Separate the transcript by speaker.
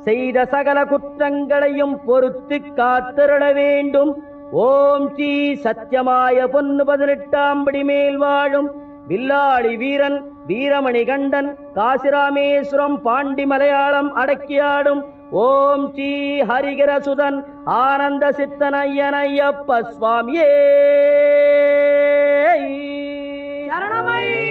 Speaker 1: செய்த சகல குற்றங்களையும் பொறுத்து காத்திருள வேண்டும். ஓம் ஸ்ரீ சத்தியமாய பொன்னு 18ஆம் படி மேல் வாழும் வில்லாளி வீரன் வீரமணி கண்டன் காசிராமேஸ்வரம் பாண்டி மலையாளம் அடக்கியாடும் ஓம் ஸ்ரீ ஹரிகரசுதன் ஆனந்த சித்தனையனையப்ப சுவாமியே சரணமை.